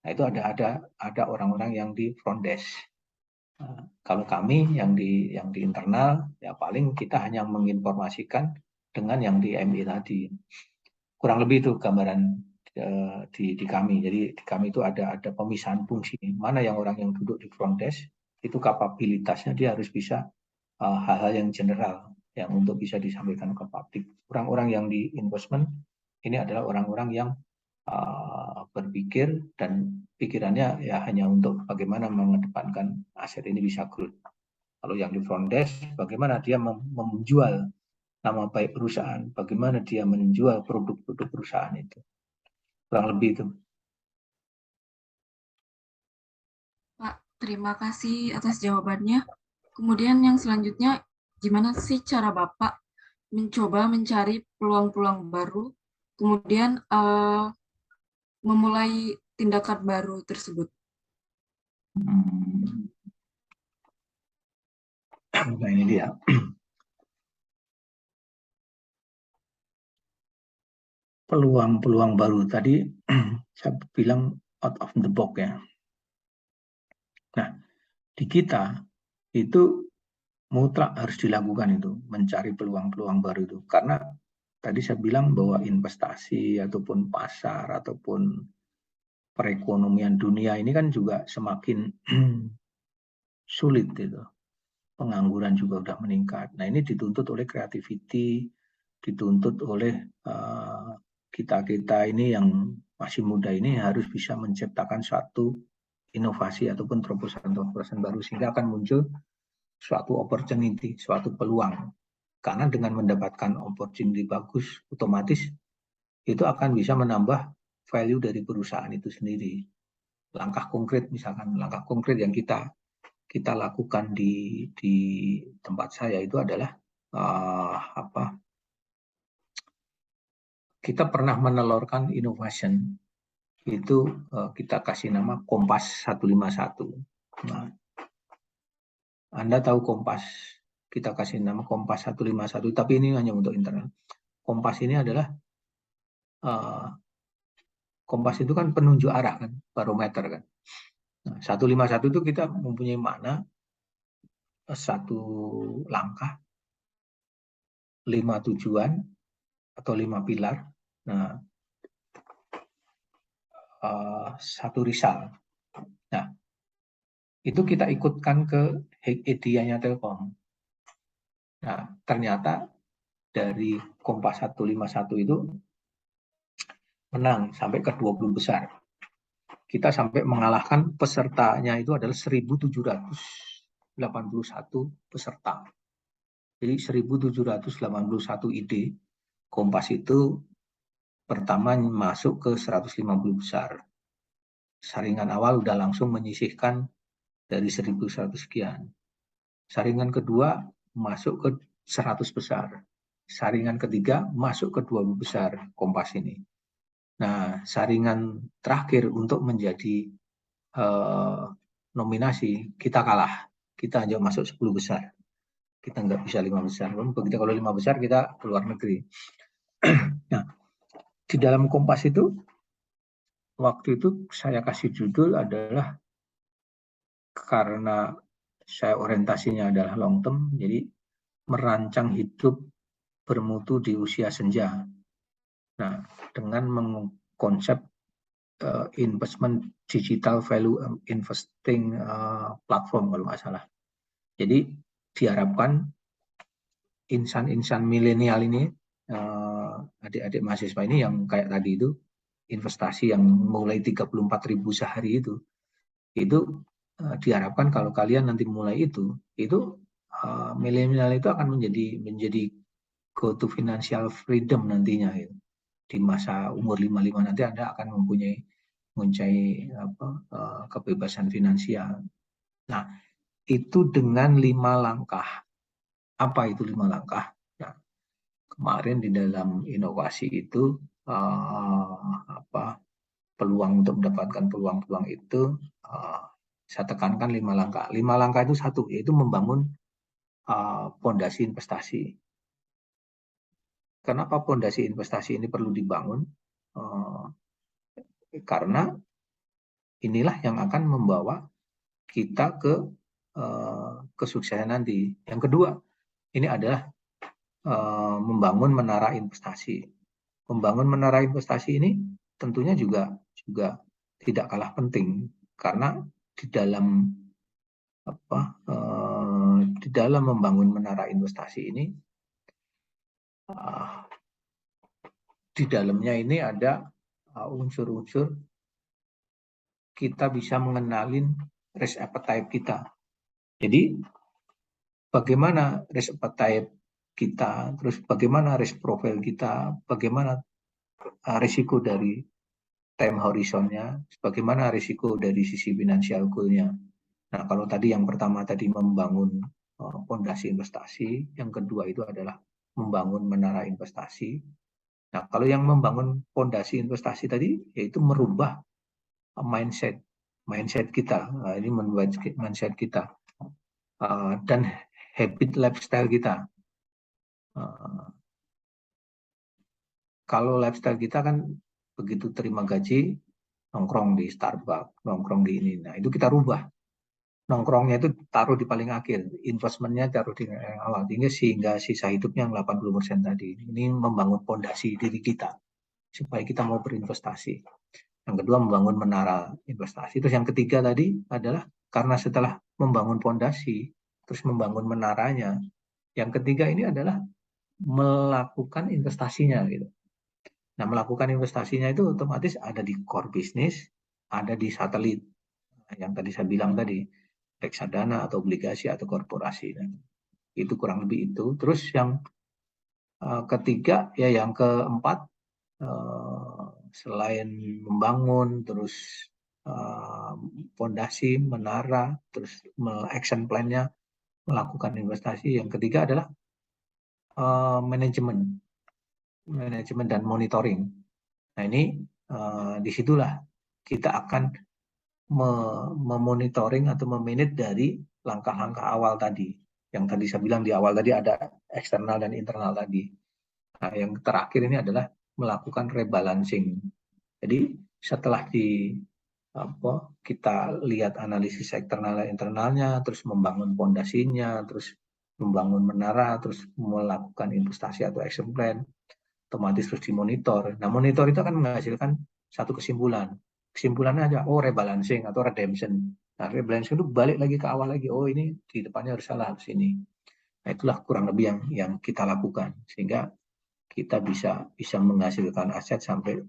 Nah itu ada orang-orang yang di front desk. Nah, kalau kami yang di internal ya paling kita hanya menginformasikan dengan yang di MI tadi. Kurang lebih itu gambaran di kami. Jadi di kami itu ada pemisahan fungsi. Mana yang orang yang duduk di front desk itu kapabilitasnya dia harus bisa hal-hal yang general yang untuk bisa disampaikan ke publik. Orang-orang yang di investment ini adalah orang-orang yang berpikir dan pikirannya ya hanya untuk bagaimana mengedepankan aset ini bisa growth. Kalau yang di front desk, bagaimana dia menjual nama baik perusahaan, bagaimana dia menjual produk-produk perusahaan itu. Kurang lebih itu. Pak, terima kasih atas jawabannya. Kemudian yang selanjutnya, gimana sih cara Bapak mencoba mencari peluang-peluang baru, kemudian memulai tindakan baru tersebut? Nah ini dia. Peluang-peluang baru tadi saya bilang out of the box ya. Nah, di kita itu mutlak harus dilakukan itu, mencari peluang-peluang baru itu. Karena tadi saya bilang bahwa investasi ataupun pasar ataupun perekonomian dunia ini kan juga semakin sulit gitu. Pengangguran juga udah meningkat. Nah ini dituntut oleh creativity, dituntut oleh kita-kita ini yang masih muda ini harus bisa menciptakan suatu inovasi ataupun terobosan-terobosan baru sehingga akan muncul suatu opportunity, suatu peluang. Karena dengan mendapatkan opportunity bagus, otomatis itu akan bisa menambah value dari perusahaan itu sendiri. Langkah konkret, misalkan langkah konkret yang kita lakukan di tempat saya itu adalah kita pernah menelurkan innovation itu kita kasih nama Kompas 151. Nah, Anda tahu Kompas, kita kasih nama Kompas 151, tapi ini hanya untuk internal. Kompas ini adalah kompas itu kan penunjuk arah kan, barometer kan. Nah, 151 itu kita mempunyai makna satu langkah, 5 tujuan atau 5 pilar. Nah, satu risal. Nah, itu kita ikutkan ke hadiahnya Telkom. Nah, ternyata dari Kompas 151 itu menang sampai ke 20 besar. Kita sampai mengalahkan pesertanya itu adalah 1.781 peserta. Jadi 1.781 ide. Kompas itu pertama masuk ke 150 besar. Saringan awal udah langsung menyisihkan dari 1.100 sekian. Saringan kedua masuk ke 100 besar. Saringan ketiga masuk ke 20 besar Kompas ini. Nah, saringan terakhir untuk menjadi nominasi kita kalah. Kita hanya masuk 10 besar. Kita nggak bisa 5 besar. Begitu kalau 5 besar kita keluar negeri. Nah, di dalam Kompas itu waktu itu saya kasih judul adalah karena saya orientasinya adalah long term, jadi merancang hidup bermutu di usia senja. Nah, dengan mengkonsep investment digital value investing platform kalau nggak salah. Jadi diharapkan insan-insan milenial ini, adik-adik mahasiswa ini yang kayak tadi itu, investasi yang mulai 34.000 sehari itu diharapkan kalau kalian nanti mulai itu milenial itu akan menjadi go to financial freedom nantinya gitu. Di masa umur 55 nanti Anda akan mempunyai kebebasan finansial. Nah, itu dengan 5 langkah. Apa itu 5 langkah? Nah, kemarin di dalam inovasi itu peluang untuk mendapatkan peluang-peluang itu saya tekankan 5 langkah. 5 langkah itu satu, yaitu membangun fondasi investasi. Kenapa fondasi investasi ini perlu dibangun? Karena inilah yang akan membawa kita ke kesuksesan nanti. Yang kedua, ini adalah membangun menara investasi. Membangun menara investasi ini tentunya juga tidak kalah penting, karena di dalam membangun menara investasi ini, di dalamnya ini ada unsur-unsur kita bisa mengenalin risk appetite kita. Jadi bagaimana risk appetite kita, terus bagaimana risk profile kita, bagaimana risiko dari time horizonnya, bagaimana risiko dari sisi financial goal-nya. Nah, kalau tadi yang pertama tadi membangun fondasi investasi, yang kedua itu adalah membangun menara investasi. Nah, kalau yang membangun fondasi investasi tadi, yaitu merubah mindset kita. Nah, ini membuat mindset kita dan habit lifestyle kita. Kalau lifestyle kita kan begitu terima gaji, nongkrong di Starbucks, nongkrong di ini. Nah, itu kita rubah. Nongkrongnya itu taruh di paling akhir, investmentnya taruh di awal, sehingga sisa hidupnya 80% tadi. Ini membangun fondasi diri kita, supaya kita mau berinvestasi. Yang kedua, membangun menara investasi. Terus yang ketiga tadi adalah, karena setelah membangun fondasi, terus membangun menaranya, yang ketiga ini adalah melakukan investasinya gitu. Nah, melakukan investasinya itu otomatis ada di core bisnis, ada di satelit. Yang tadi saya bilang tadi, reksadana atau obligasi atau korporasi. Nah, itu kurang lebih itu. Terus yang ketiga, ya yang keempat, selain membangun, terus fondasi, menara, terus action plan-nya, melakukan investasi. Yang ketiga adalah manajemen dan monitoring. Nah, ini disitulah kita akan memonitoring atau memanage dari langkah-langkah awal tadi. Yang tadi saya bilang di awal tadi ada eksternal dan internal tadi. Nah, yang terakhir ini adalah melakukan rebalancing. Jadi setelah kita lihat analisis eksternal dan internalnya, terus membangun fondasinya, terus membangun menara, terus melakukan investasi atau action plan, otomatis terus dimonitor. Nah, monitor itu akan menghasilkan satu kesimpulan. Kesimpulannya aja, rebalancing atau redemption. Nah, rebalancing itu balik lagi ke awal lagi. Oh, ini di depannya harus salah, harus ini. Nah, itulah kurang lebih yang kita lakukan, sehingga kita bisa menghasilkan aset sampai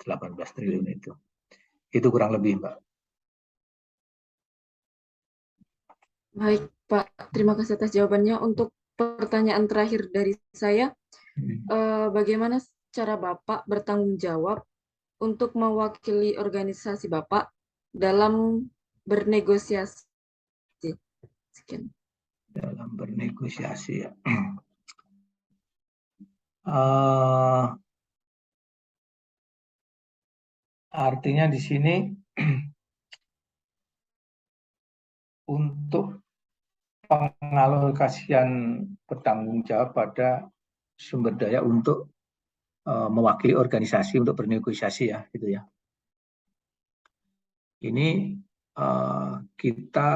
18 triliun itu. Itu kurang lebih, Mbak. Baik, Pak. Terima kasih atas jawabannya. Untuk pertanyaan terakhir dari saya, bagaimana cara Bapak bertanggung jawab untuk mewakili organisasi Bapak dalam bernegosiasi? Sekian. Dalam bernegosiasi, ya. Artinya di sini untuk pengalokasian bertanggung jawab pada sumber daya untuk mewakili organisasi untuk bernegosiasi, ya, gitu ya. Ini kita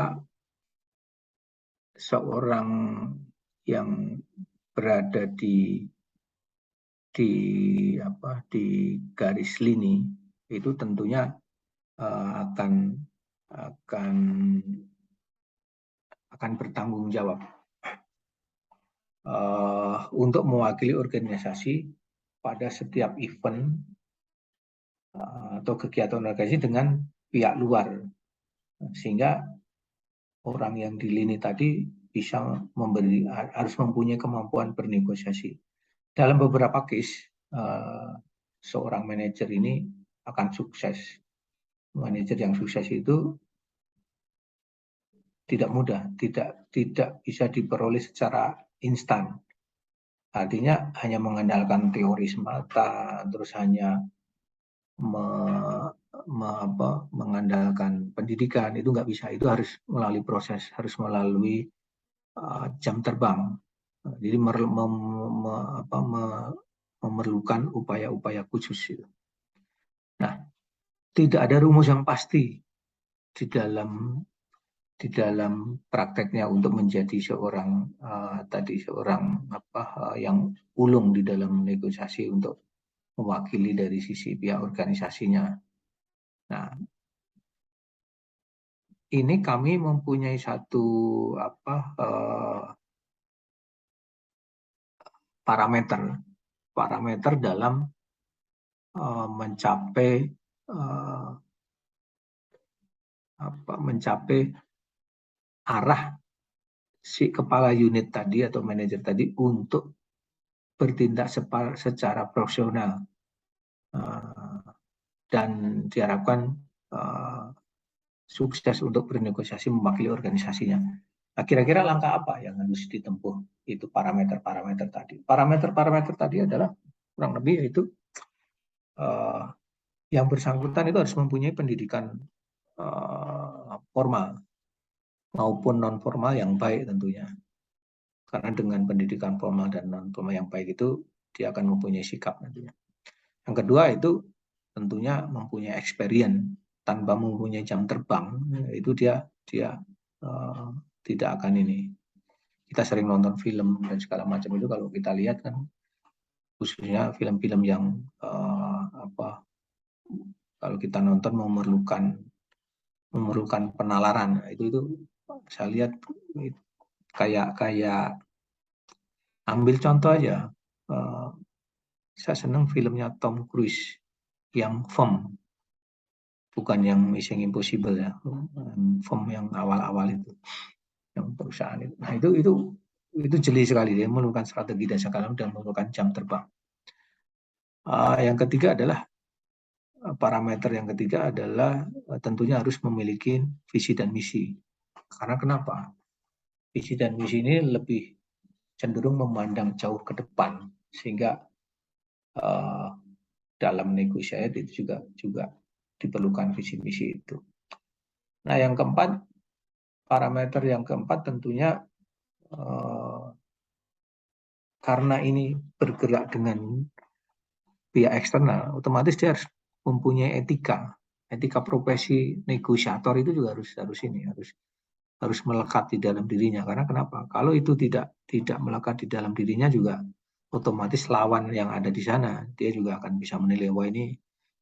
seorang yang berada di garis lini itu tentunya akan bertanggung jawab untuk mewakili organisasi pada setiap event atau kegiatan organisasi dengan pihak luar, sehingga orang yang di lini tadi bisa harus mempunyai kemampuan bernegosiasi. Dalam beberapa case, seorang manajer ini akan sukses. Manajer yang sukses itu tidak mudah, tidak bisa diperoleh secara instan. Artinya hanya mengandalkan teori semata, terus hanya mengandalkan pendidikan, itu nggak bisa. Itu harus melalui proses, harus melalui jam terbang. Jadi memerlukan upaya-upaya khusus itu. Nah, tidak ada rumus yang pasti di dalam prakteknya untuk menjadi seorang yang ulung di dalam negosiasi untuk mewakili dari sisi pihak organisasinya. Nah, ini kami mempunyai satu parameter dalam mencapai arah si kepala unit tadi atau manajer tadi untuk bertindak secara profesional dan diharapkan sukses untuk bernegosiasi mewakili organisasinya. Nah, kira-kira langkah apa yang harus ditempuh? Itu parameter-parameter tadi. Parameter-parameter tadi adalah kurang lebih yaitu yang bersangkutan itu harus mempunyai pendidikan formal maupun non formal yang baik tentunya. Karena dengan pendidikan formal dan non formal yang baik itu dia akan mempunyai sikap nantinya. Yang kedua itu tentunya mempunyai experience. Tanpa mempunyai jam terbang itu dia tidak akan ini. Kita sering nonton film dan segala macam itu, kalau kita lihat kan khususnya film-film yang kalau kita nonton memerlukan penalaran, itu saya lihat kayak ambil contoh aja, saya senang filmnya Tom Cruise yang Firm, bukan yang Mission Impossible ya, Firm yang awal-awal itu, yang perusahaan itu. Nah itu jeli sekali, dia memerlukan strategi dan segala dan memerlukan jam terbang. Yang ketiga adalah parameter yang ketiga adalah tentunya harus memiliki visi dan misi. Karena kenapa? Visi dan misi ini lebih cenderung memandang jauh ke depan, sehingga dalam negosiasi itu juga diperlukan visi misi itu. Nah, yang keempat, parameter yang keempat tentunya karena ini bergerak dengan pihak eksternal, otomatis dia harus mempunyai etika profesi negosiator itu juga harus melekat di dalam dirinya. Karena kenapa? Kalau itu tidak melekat di dalam dirinya, juga otomatis lawan yang ada di sana dia juga akan bisa menilai, wah ini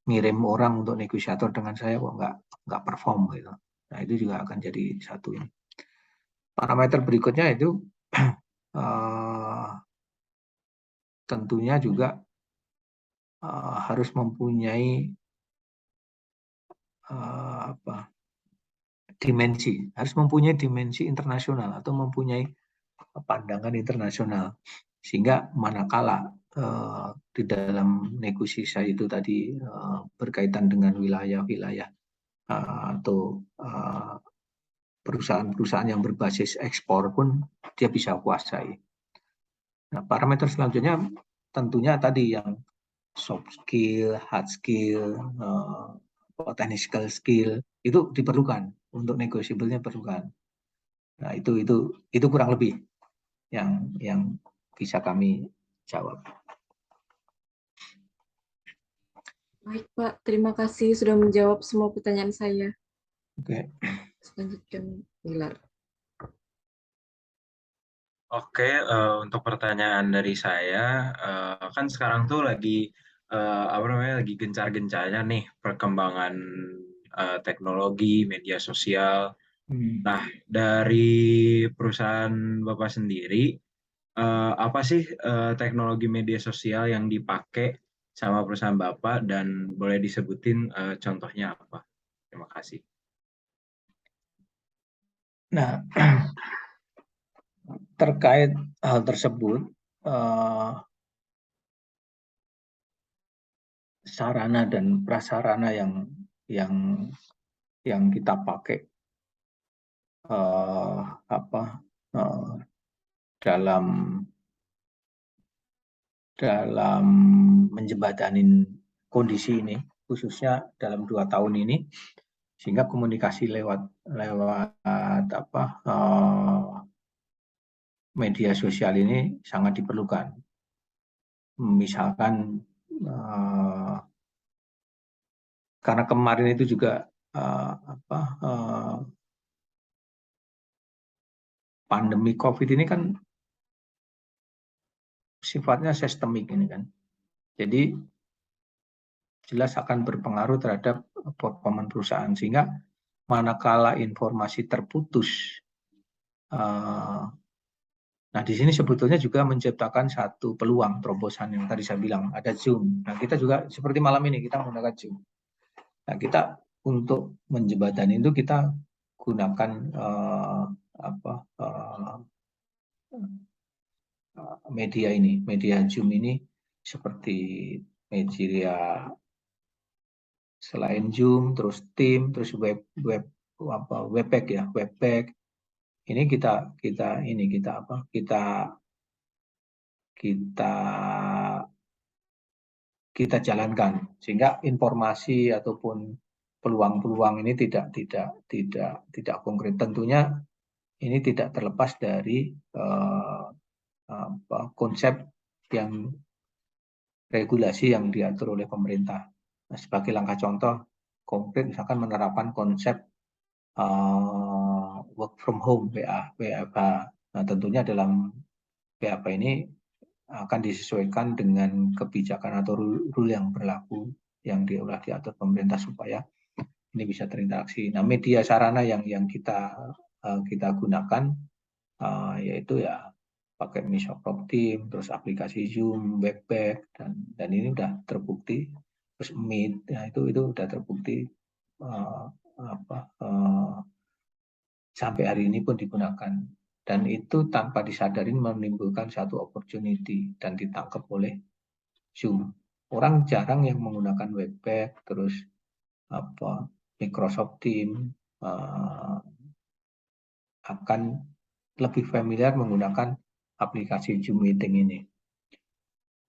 ngirim orang untuk negosiator dengan saya kok nggak perform gitu. Nah itu juga akan jadi satu ini. Parameter berikutnya itu tentunya juga harus mempunyai dimensi internasional atau mempunyai pandangan internasional, sehingga manakala di dalam negosiasi itu tadi berkaitan dengan wilayah-wilayah atau perusahaan-perusahaan yang berbasis ekspor pun dia bisa kuasai. Nah, parameter selanjutnya tentunya tadi yang soft skill, hard skill, technical skill itu diperlukan untuk negotiable-nya perlukan. Nah, itu kurang lebih yang bisa kami jawab. Baik, Pak. Terima kasih sudah menjawab semua pertanyaan saya. Oke. Selanjutkan, Wilar. Oke, untuk pertanyaan dari saya, kan sekarang tuh lagi lagi gencar-gencarnya nih perkembangan teknologi, media sosial. Nah, dari perusahaan Bapak sendiri, apa sih teknologi media sosial yang dipakai sama perusahaan Bapak, dan boleh disebutin contohnya apa? Terima kasih. Nah, terkait hal tersebut, sarana dan prasarana yang kita pakai dalam dalam menjembatanin kondisi ini, khususnya dalam 2 tahun ini, sehingga komunikasi lewat media sosial ini sangat diperlukan. Misalkan karena kemarin itu juga pandemi COVID ini kan sifatnya sistemik ini kan. Jadi jelas akan berpengaruh terhadap performa perusahaan, sehingga manakala informasi terputus, nah di sini sebetulnya juga menciptakan satu peluang terobosan yang tadi saya bilang, ada Zoom. Nah kita juga seperti malam ini kita menggunakan Zoom. Nah kita untuk menjembatani itu kita gunakan media ini, media Zoom ini seperti media selain Zoom, terus Team, terus Webpack ya, Webpack. Ini kita jalankan sehingga informasi ataupun peluang-peluang ini tidak konkret. Tentunya ini tidak terlepas dari konsep yang regulasi yang diatur oleh pemerintah. Nah, sebagai langkah contoh konkret, misalkan menerapkan konsep work from home, WFH. Nah, tentunya dalam WFH ini akan disesuaikan dengan kebijakan atau rule yang berlaku yang diatur pemerintah supaya ini bisa terinteraksi. Nah, media sarana yang kita gunakan yaitu ya pakai Microsoft Teams, terus aplikasi Zoom, Webpack, dan ini udah terbukti. Terus Meet, ya itu udah terbukti sampai hari ini pun digunakan. Dan itu tanpa disadari menimbulkan satu opportunity dan ditangkap oleh Zoom. Orang jarang yang menggunakan Webpack, terus Microsoft Teams, akan lebih familiar menggunakan aplikasi Zoom Meeting ini.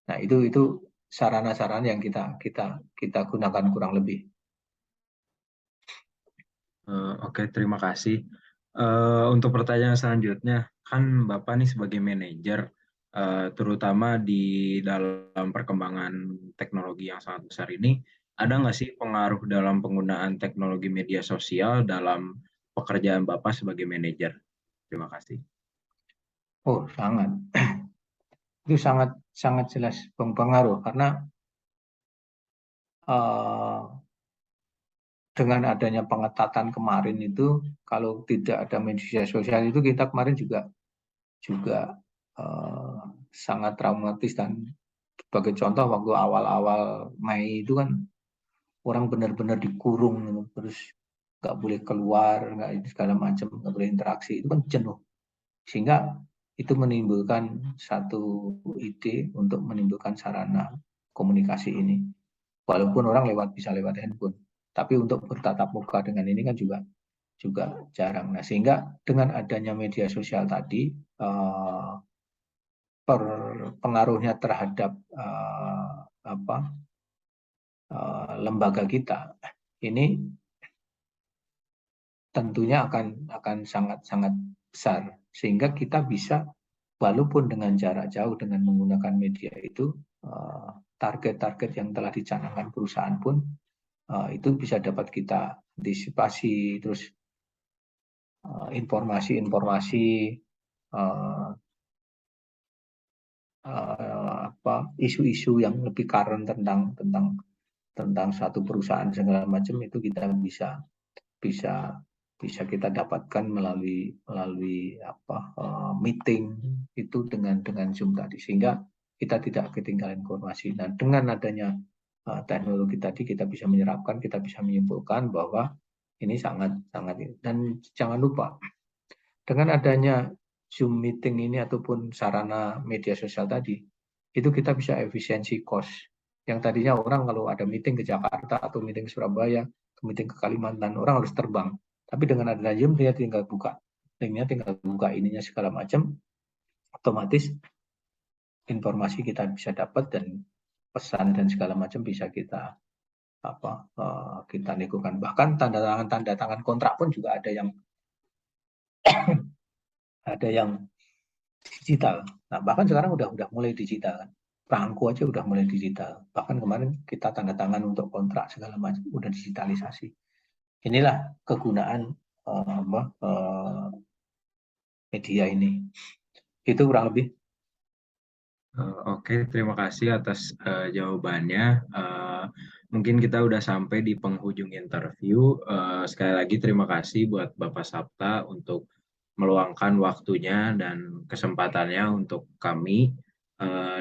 Nah, itu sarana-sarana yang kita gunakan kurang lebih. Oke, terima kasih. Untuk pertanyaan selanjutnya, kan Bapak nih sebagai manajer, terutama di dalam perkembangan teknologi yang sangat besar ini, ada nggak sih pengaruh dalam penggunaan teknologi media sosial dalam pekerjaan Bapak sebagai manajer? Terima kasih. Oh, sangat. Itu sangat jelas berpengaruh karena dengan adanya pengetatan kemarin itu, kalau tidak ada media sosial itu kita kemarin juga sangat traumatis. Dan sebagai contoh waktu awal-awal Mei itu kan orang benar-benar dikurung, terus nggak boleh keluar, nggak segala macam, nggak boleh interaksi, itu kan jenuh. Sehingga itu menimbulkan satu ide untuk menimbulkan sarana komunikasi ini. Walaupun orang bisa lewat handphone, tapi untuk bertatap muka dengan ini kan juga jarang. Nah, sehingga dengan adanya media sosial tadi, pengaruhnya terhadap lembaga kita ini tentunya akan sangat besar, sehingga kita bisa walaupun dengan jarak jauh dengan menggunakan media itu, target-target yang telah dicanangkan perusahaan pun itu bisa dapat kita antisipasi. Terus informasi-informasi isu-isu yang lebih current tentang satu perusahaan segala macam itu kita bisa kita dapatkan melalui meeting itu dengan Zoom tadi, sehingga kita tidak ketinggalan informasi. Nah, dengan adanya teknologi tadi kita bisa menyerapkan, kita bisa menyimpulkan bahwa ini sangat. Dan jangan lupa dengan adanya Zoom meeting ini ataupun sarana media sosial tadi, itu kita bisa efisiensi cost. Yang tadinya orang kalau ada meeting ke Jakarta atau meeting ke Surabaya, meeting ke Kalimantan, orang harus terbang. Tapi dengan adanya Zoom, dia tinggal buka linknya, tinggal buka ininya segala macam, otomatis informasi kita bisa dapat dan pesan dan segala macam bisa kita kita negokan. Bahkan tanda tangan kontrak pun juga ada yang digital. Nah, bahkan sekarang udah mulai digital kan. Perangko aja udah mulai digital. Bahkan kemarin kita tanda tangan untuk kontrak segala macam udah digitalisasi. Inilah kegunaan media ini. Itu kurang lebih. Oke, terima kasih atas jawabannya. Mungkin kita udah sampai di penghujung interview. Sekali lagi terima kasih buat Bapak Sapta untuk meluangkan waktunya dan kesempatannya untuk kami.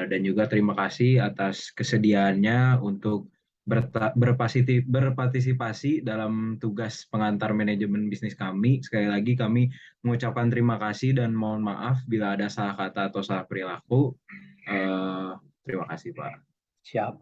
Dan juga terima kasih atas kesediaannya untuk berpartisipasi dalam tugas pengantar manajemen bisnis kami. Sekali lagi kami mengucapkan terima kasih dan mohon maaf bila ada salah kata atau salah perilaku. Terima kasih, Pak. Siap.